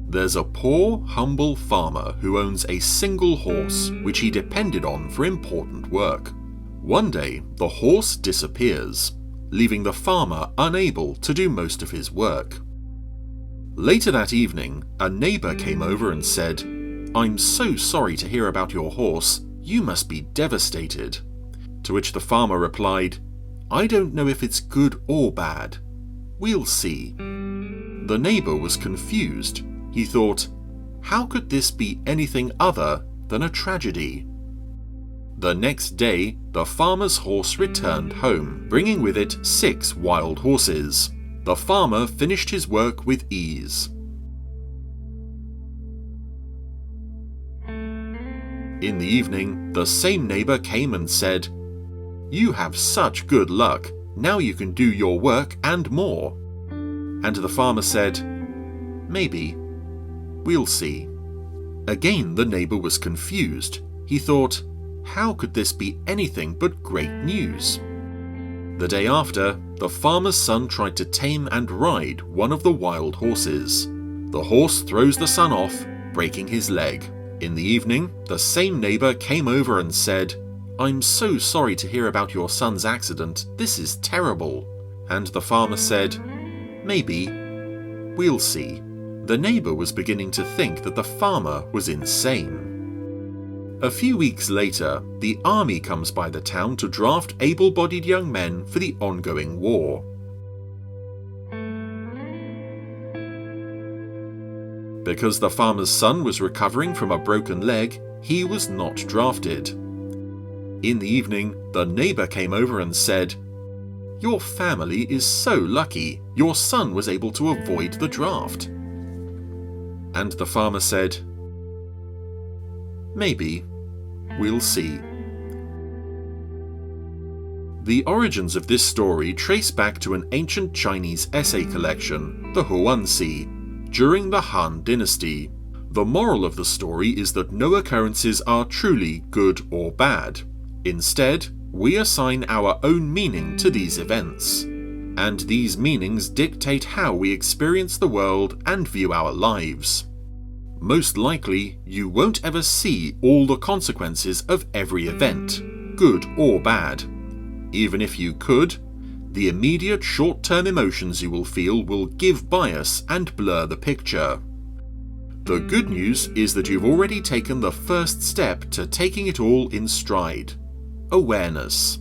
There's a poor, humble farmer who owns a single horse which he depended on for important work. One day, the horse disappears, leaving the farmer unable to do most of his work. Later that evening, a neighbor came over and said, "I'm so sorry to hear about your horse. You must be devastated." To which the farmer replied, "I don't know if it's good or bad. We'll see." The neighbor was confused. He thought, how could this be anything other than a tragedy? The next day, the farmer's horse returned home, bringing with it 6 wild horses. The farmer finished his work with ease. In the evening, the same neighbor came and said, "You have such good luck. Now you can do your work and more." And the farmer said, "Maybe. We'll see." Again, the neighbor was confused. He thought, how could this be anything but great news? The day after, the farmer's son tried to tame and ride one of the wild horses. The horse throws the son off, breaking his leg. In the evening, the same neighbor came over and said, "I'm so sorry to hear about your son's accident. This is terrible." And the farmer said, "Maybe. We'll see." The neighbor was beginning to think that the farmer was insane. A few weeks later, the army comes by the town to draft able-bodied young men for the ongoing war. Because the farmer's son was recovering from a broken leg, he was not drafted. In the evening, the neighbor came over and said, "Your family is so lucky. Your son was able to avoid the draft." And the farmer said, "Maybe. We'll see." The origins of this story trace back to an ancient Chinese essay collection, the Huanzi, during the Han Dynasty. The moral of the story is that no occurrences are truly good or bad. Instead, we assign our own meaning to these events, and these meanings dictate how we experience the world and view our lives. Most likely, you won't ever see all the consequences of every event, good or bad. Even if you could, the immediate short-term emotions you will feel will give bias and blur the picture. The good news is that you've already taken the first step to taking it all in stride: awareness.